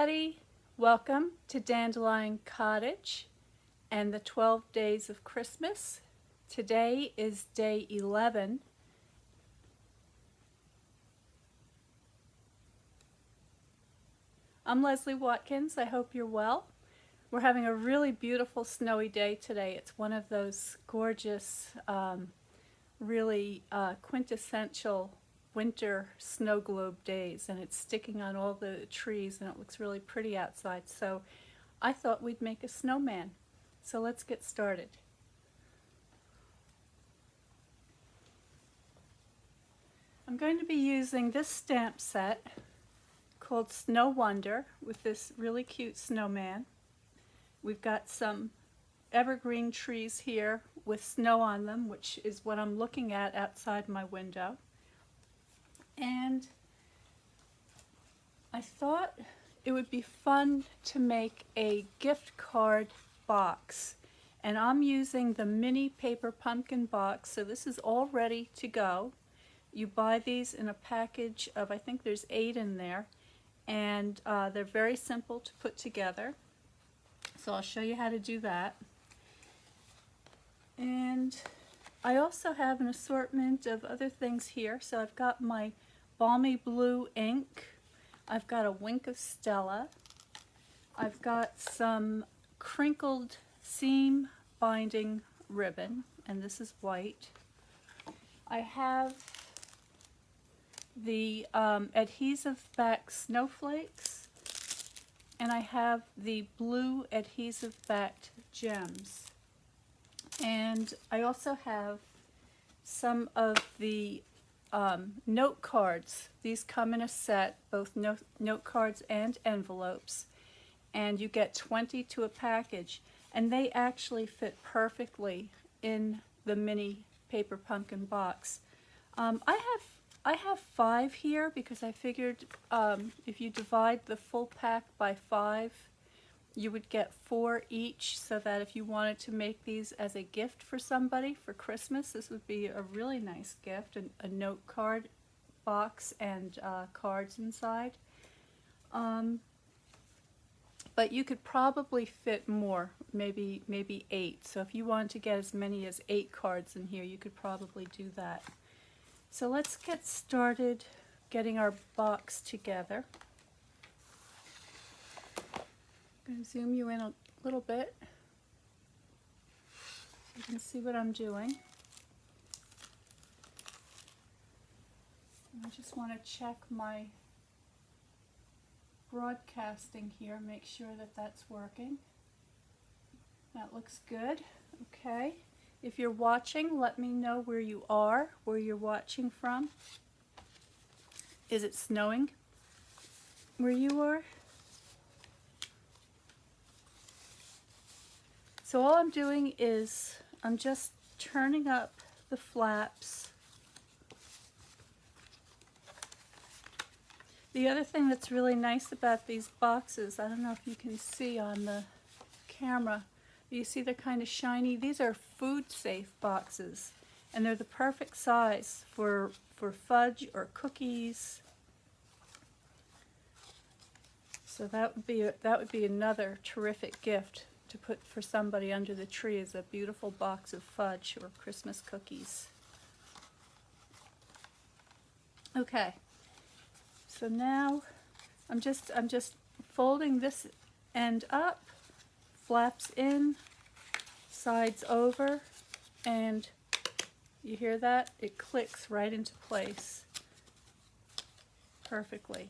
Everybody, welcome to Dandelion Cottage and the 12 days of Christmas. Today is day 11. I'm Leslie Watkins. I hope you're well. We're having a really beautiful snowy day today. It's one of those gorgeous, really quintessential winter snow globe days, and it's sticking on all the trees and it looks really pretty outside. So I thought we'd make a snowman. So let's get started. I'm going to be using this stamp set called Snow Wonder with this really cute snowman. We've got some evergreen trees here with snow on them, which is what I'm looking at outside my window. And I thought it would be fun to make a gift card box. And I'm using the mini paper pumpkin box, so this is all ready to go. You buy these in a package of, I think there's 8 in there, and they're very simple to put together. So I'll show you how to do that. And I also have an assortment of other things here. So I've got my balmy blue ink. I've got a Wink of Stella. I've got some crinkled seam binding ribbon, and this is white. I have the adhesive back snowflakes, and I have the blue adhesive backed gems. And I also have some of the note cards. These come in a set, both note cards and envelopes, and you get 20 to a package, and they actually fit perfectly in the mini paper pumpkin box. I have 5 here because I figured if you divide the full pack by 5, you would get 4 each, so that if you wanted to make these as a gift for somebody for Christmas, this would be a really nice gift, a note card box and cards inside. But you could probably fit more, maybe 8. So if you wanted to get as many as 8 cards in here, you could probably do that. So let's get started getting our box together. I'm going to zoom you in a little bit so you can see what I'm doing. I just want to check my broadcasting here, make sure that that's working. That looks good. Okay. If you're watching, let me know where you are, where you're watching from. Is it snowing where you are? So all I'm doing is I'm just turning up the flaps. The other thing that's really nice about these boxes, I don't know if you can see on the camera, you see they're kind of shiny. These are food safe boxes, and they're the perfect size for fudge or cookies. So that would be another terrific gift to put for somebody under the tree, is a beautiful box of fudge or Christmas cookies. Okay, so now I'm just folding this end up, flaps in, sides over, and you hear that? It clicks right into place perfectly.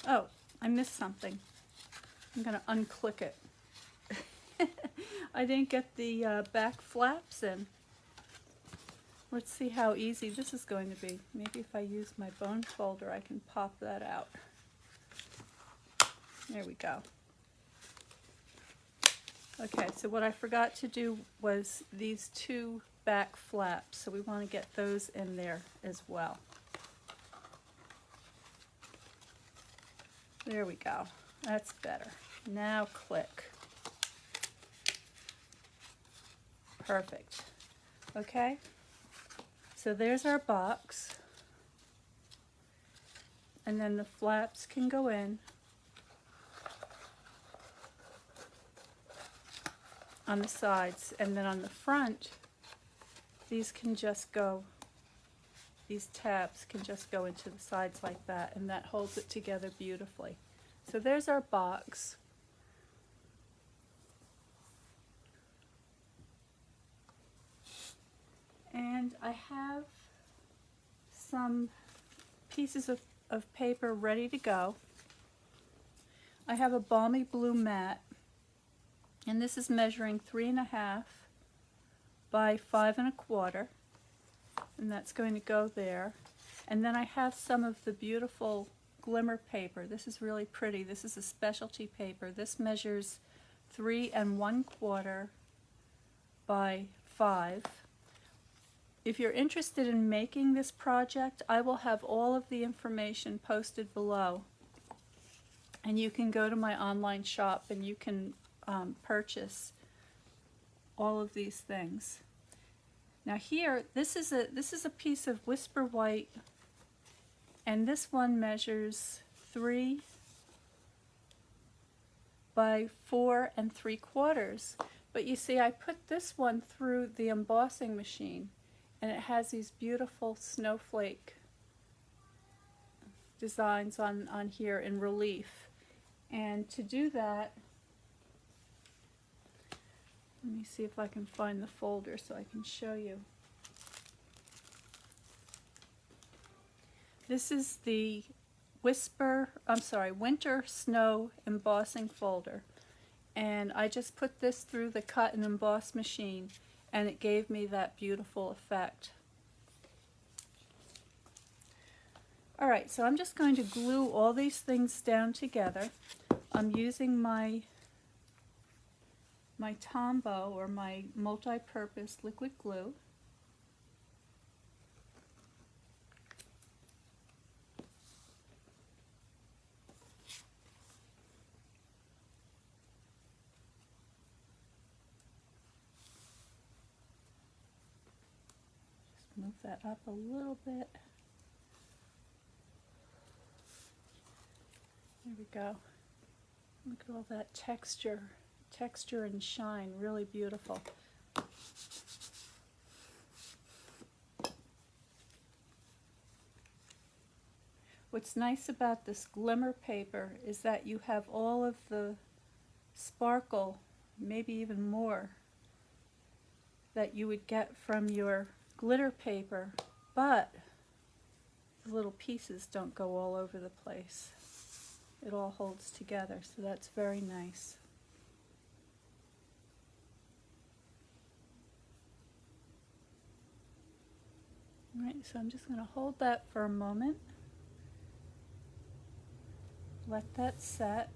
Oh, I missed something. I'm going to unclick it. I didn't get the back flaps in. Let's see how easy this is going to be. Maybe if I use my bone folder, I can pop that out. There we go. Okay, so what I forgot to do was these 2 back flaps, so we want to get those in there as well. There we go. That's better. Now click. Perfect. Okay, so there's our box. and then the flaps can go in on the sides, and then on the front these can just go, these tabs can just go into the sides like that, and that holds it together beautifully. So there's our box. And I have some pieces of paper ready to go. I have a balmy blue mat, and this is measuring 3.5 by 5.25, and that's going to go there. And then I have some of the beautiful glimmer paper. This is really pretty. This is a specialty paper. This measures 3.25 by 5. If you're interested in making this project, I will have all of the information posted below, and you can go to my online shop and you can purchase all of these things. Now here, this is a piece of Whisper White, and this one measures 3 by 4.75. But you see, I put this one through the embossing machine, and it has these beautiful snowflake designs on here in relief. And to do that, let me see if I can find the folder so I can show you. This is the Winter Snow embossing folder, and I just put this through the cut and emboss machine, and it gave me that beautiful effect. Alright, so I'm just going to glue all these things down together. I'm using my Tombow, or my multi-purpose liquid glue. Just move that up a little bit. There we go. Look at all that texture and shine, really beautiful. What's nice about this glimmer paper is that you have all of the sparkle, maybe even more, that you would get from your glitter paper, but the little pieces don't go all over the place. It all holds together, so that's very nice. Alright, so I'm just going to hold that for a moment. Let that set.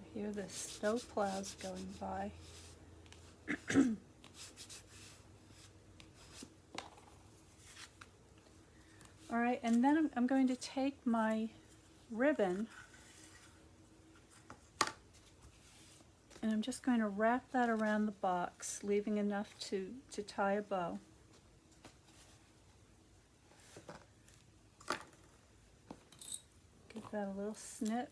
I hear the snow plows going by. Alright, and then I'm going to take my ribbon, and I'm just going to wrap that around the box, leaving enough to tie a bow. Give that a little snip.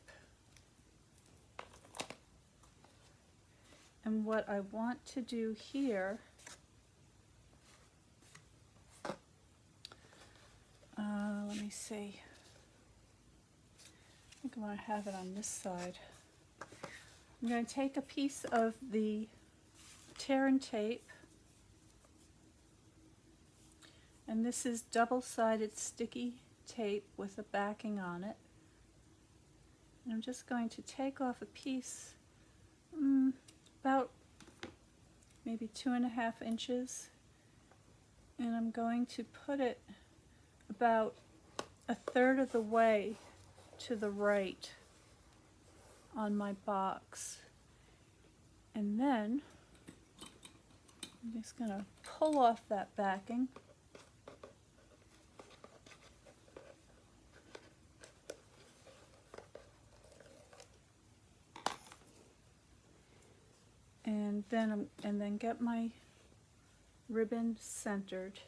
And what I want to do here, let me see. I think I want to have it on this side. I'm going to take a piece of the tear and tape, and this is double-sided sticky tape with a backing on it. And I'm just going to take off a piece about maybe 2.5 inches, and I'm going to put it about 1/3 of the way to the right on my box. And then I'm just going to pull off that backing. And then get my ribbon centered.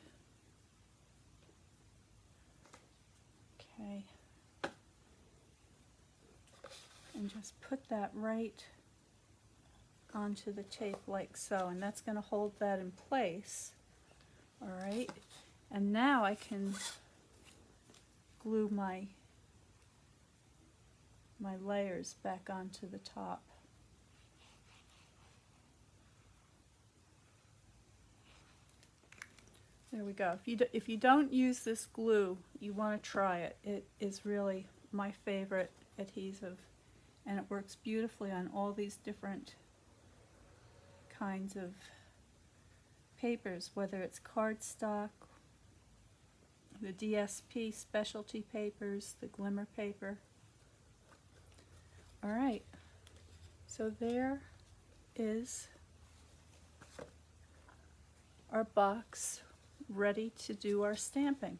and just put that right onto the tape like so, and that's going to hold that in place. All right, and now I can glue my layers back onto the top. There we go. If you don't use this glue, you want to try it. It is really my favorite adhesive, and it works beautifully on all these different kinds of papers, whether it's cardstock, the DSP specialty papers, the glimmer paper. All right, so there is our box ready to do our stamping.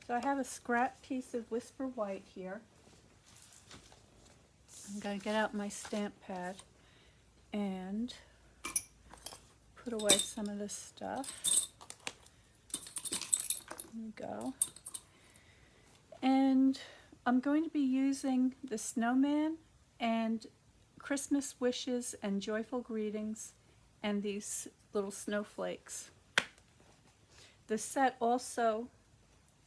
So I have a scrap piece of Whisper White here. I'm going to get out my stamp pad and put away some of this stuff. There we go. And I'm going to be using the snowman and Christmas wishes and joyful greetings and these little snowflakes. The set also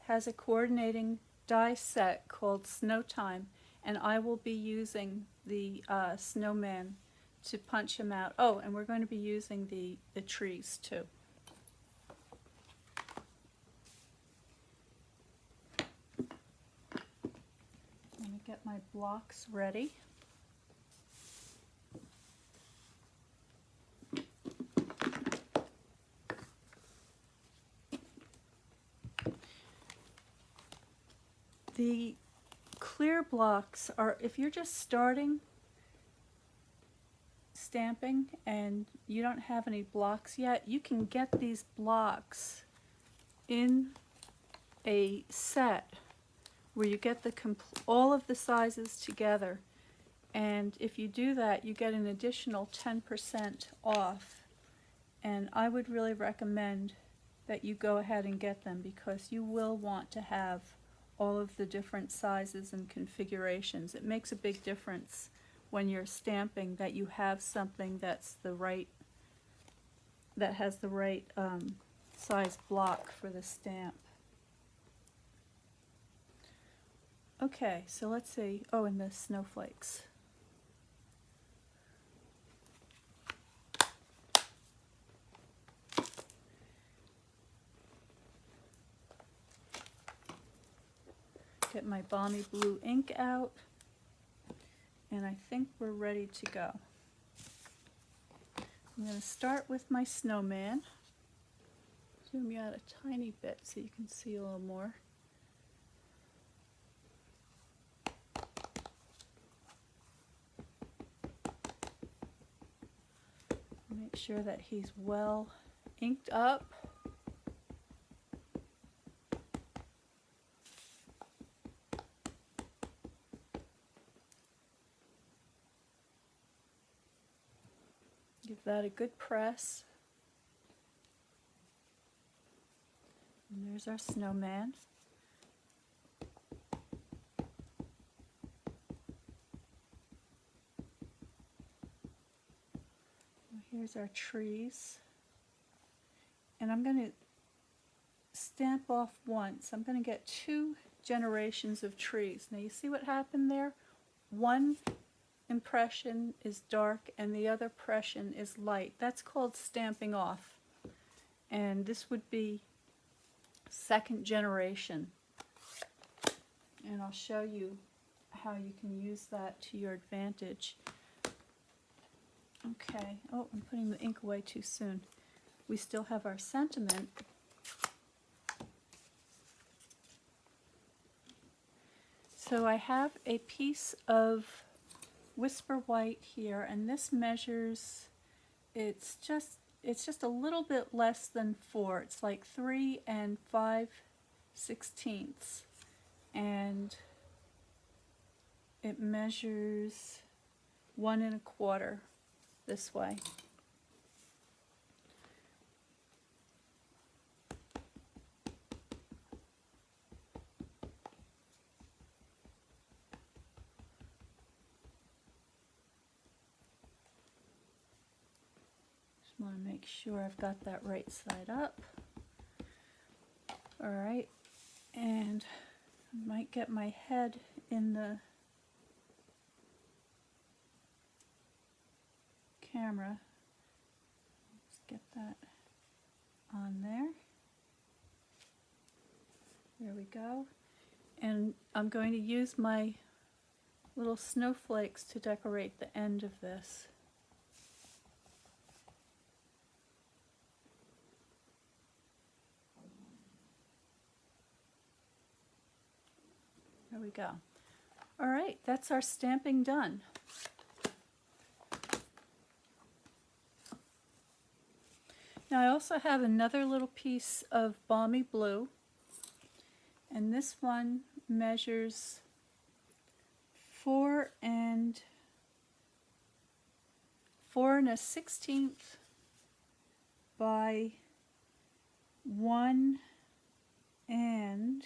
has a coordinating die set called Snow Time, and I will be using the snowman to punch him out. Oh, and we're going to be using the trees too. I'm going to get my blocks ready. The clear blocks are, if you're just starting stamping and you don't have any blocks yet, you can get these blocks in a set where you get all of the sizes together, and if you do that you get an additional 10% off, and I would really recommend that you go ahead and get them, because you will want to have all of the different sizes and configurations. It makes a big difference when you're stamping that you have something that's that has the right size block for the stamp. Okay, so let's see. Oh, and the snowflakes. Get my balmy blue ink out, and I think we're ready to go. I'm going to start with my snowman. Zoom you out a tiny bit so you can see a little more. Make sure that he's well inked up. Give that a good press. And there's our snowman. Here's our trees. And I'm going to stamp off once. I'm going to get 2 generations of trees. Now you see what happened there? One impression is dark and the other impression is light. That's called stamping off. And this would be 2nd generation. And I'll show you how you can use that to your advantage. Okay, oh, I'm putting the ink away too soon. We still have our sentiment. So I have a piece of Whisper White here, and this measures, it's just a little bit less than 4. It's like 3 5/16, and it measures 1 1/4 this way. want to make sure I've got that right side up. All right, and I might get my head in the camera. Let's get that on there. There we go. And I'm going to use my little snowflakes to decorate the end of this. There we go. All right, that's our stamping done. Now I also have another little piece of balmy blue, and this one measures 4 4 1/16 by 1 and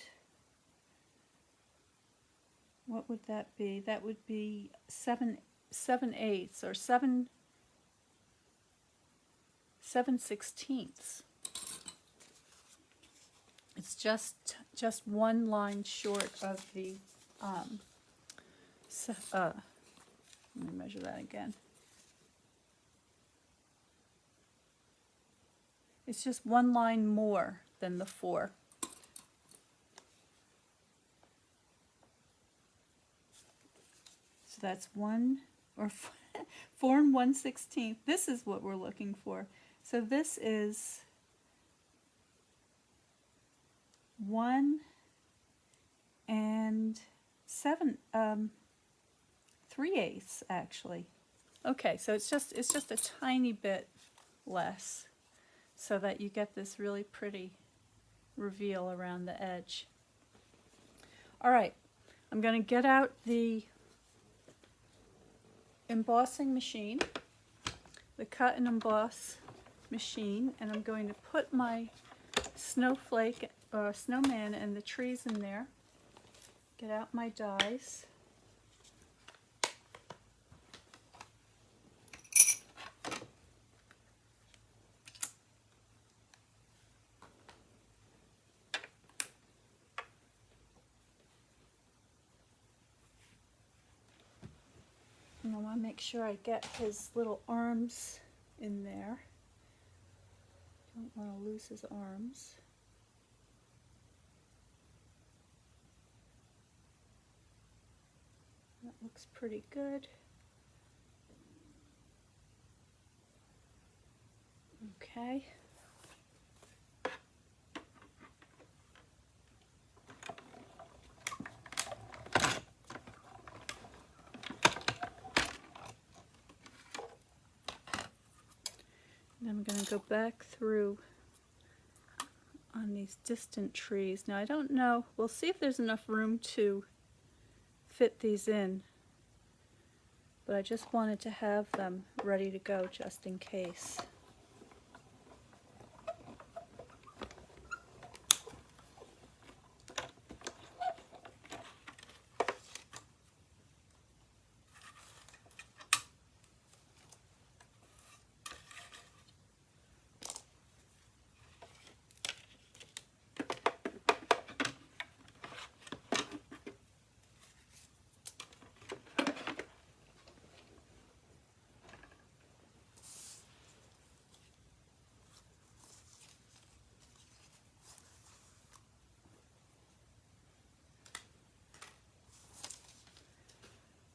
what would that be? That would be 7/8 or 7/16. It's just one line short of the let me measure that again. It's just one line more than the 4. So that's 4 1/16. This is what we're looking for. So this is 1 and 3/8 actually. Okay, so it's just a tiny bit less, so that you get this really pretty reveal around the edge. All right, I'm going to get out the embossing machine, the cut and emboss machine, and I'm going to put my snowflake or snowman and the trees in there. Get out my dies. And I want to make sure I get his little arms in there. Don't want to lose his arms. That looks pretty good. Okay. And I'm going to go back through on these distant trees. Now I don't know, we'll see if there's enough room to fit these in, but I just wanted to have them ready to go just in case.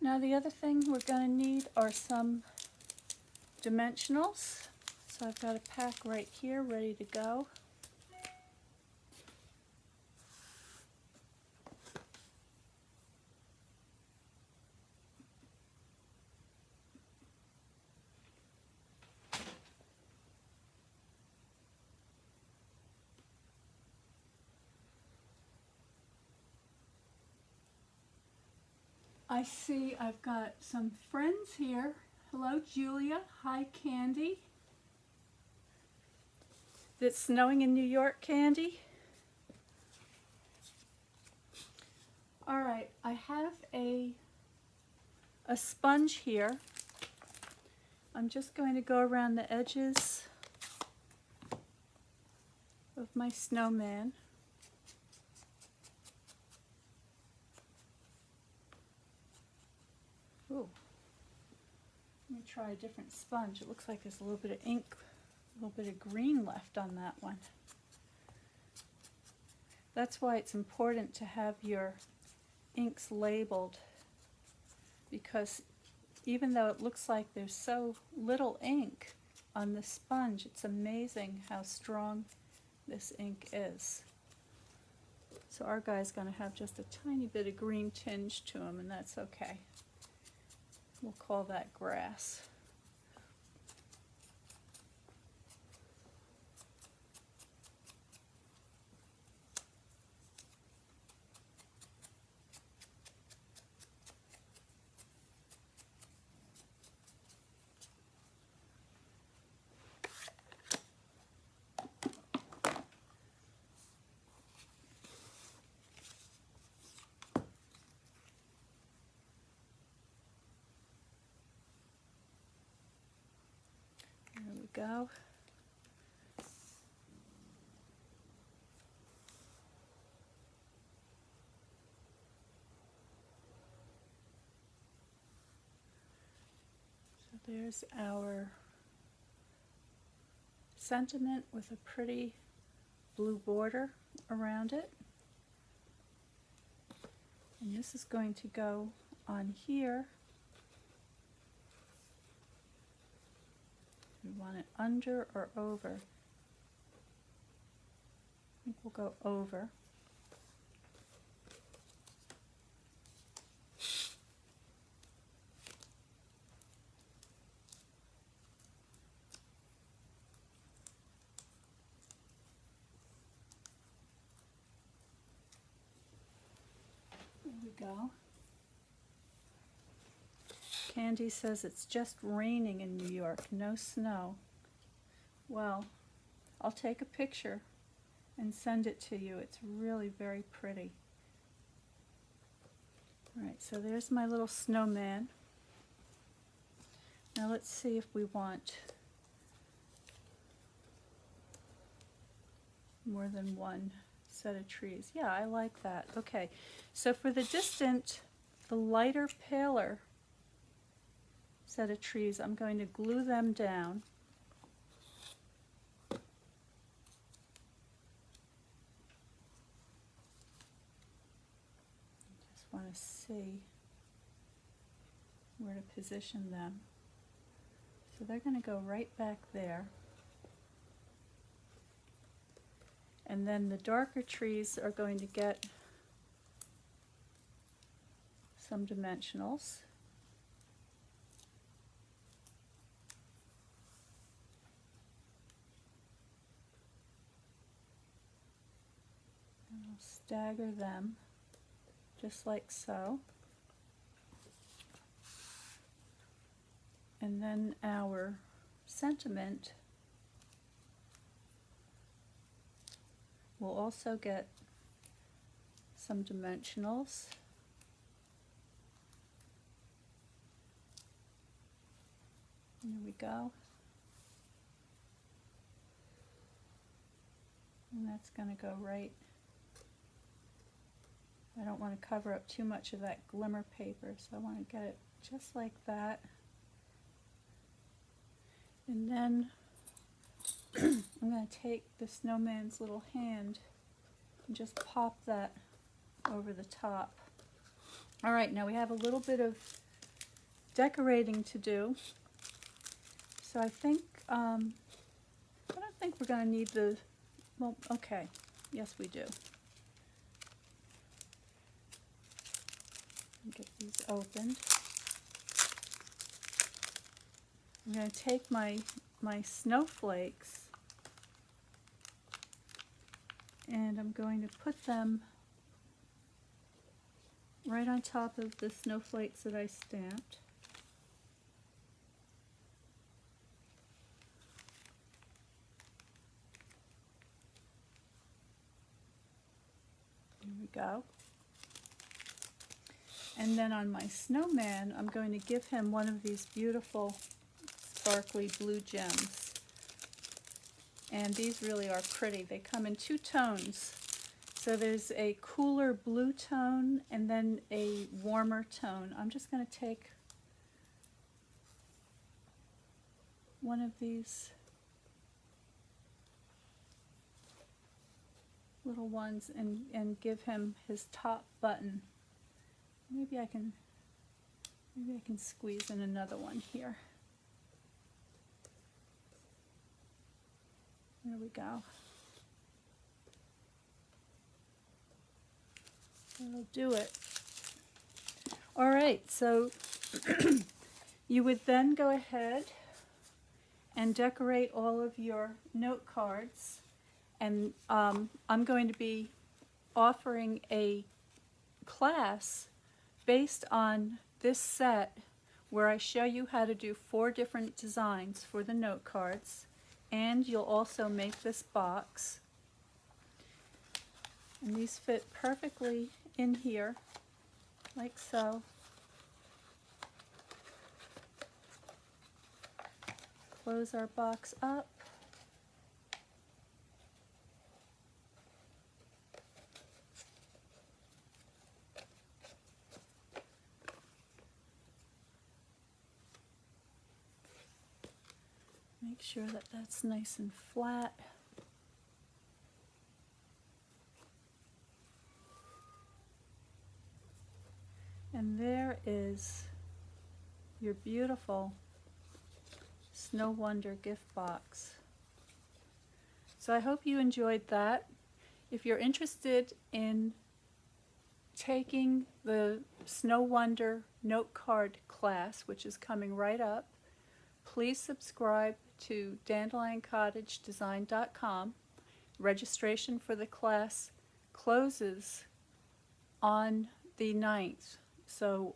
Now the other thing we're going to need are some dimensionals. So I've got a pack right here ready to go. I see I've got some friends here. Hello, Julia. Hi, Candy. It's snowing in New York, Candy? All right, I have a sponge here. I'm just going to go around the edges of my snowman. Ooh. Let me try a different sponge. It looks like there's a little bit of ink, a little bit of green left on that one. That's why it's important to have your inks labeled, because even though it looks like there's so little ink on the sponge, it's amazing how strong this ink is. So our guy's going to have just a tiny bit of green tinge to him, and that's okay. We'll call that grass. There we go. So there's our sentiment with a pretty blue border around it. And this is going to go on here. We want it under or over. I think we'll go over. There we go. Candy says it's just raining in New York, no snow. Well, I'll take a picture and send it to you. It's really very pretty. Alright, so there's my little snowman. Now let's see if we want more than one set of trees. Yeah, I like that. Okay, so for the distant, the lighter, paler set of trees, I'm going to glue them down. Just want to see where to position them. So they're going to go right back there. And then the darker trees are going to get some dimensionals. And I'll stagger them just like so. And then our sentiment will also get some dimensionals. There we go. And that's going to go right. I don't want to cover up too much of that glimmer paper, so I want to get it just like that. And then I'm going to take the snowman's little hand and just pop that over the top. All right, now we have a little bit of decorating to do. So I think, I don't think we're going to need the, well, okay, yes we do. Get these opened. I'm going to take my snowflakes and I'm going to put them right on top of the snowflakes that I stamped. There we go. And then on my snowman, I'm going to give him one of these beautiful sparkly blue gems. And these really are pretty. They come in 2 tones. So there's a cooler blue tone and then a warmer tone. I'm just going to take one of these little ones and give him his top button. Maybe I can squeeze in another one here. There we go. That'll do it. All right, so you would then go ahead and decorate all of your note cards. And I'm going to be offering a class based on this set where I show you how to do 4 different designs for the note cards. And you'll also make this box. And these fit perfectly in here, like so. Close our box up. Make sure that that's nice and flat. And there is your beautiful Snow Wonder gift box. So I hope you enjoyed that. If you're interested in taking the Snow Wonder note card class, which is coming right up, please subscribe to DandelionCottageDesign.com. Registration for the class closes on the 9th. So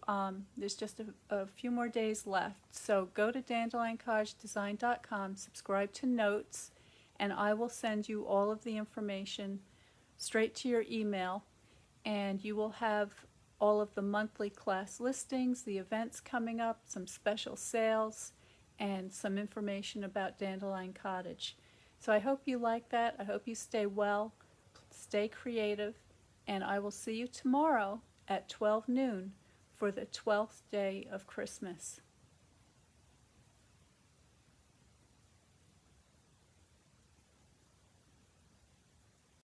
there's just a few more days left. So go to DandelionCottageDesign.com, subscribe to Notes, and I will send you all of the information straight to your email. And you will have all of the monthly class listings, the events coming up, some special sales, and some information about Dandelion Cottage. So I hope you like that. I hope you stay well, stay creative, and I will see you tomorrow at 12 noon for the 12th day of Christmas.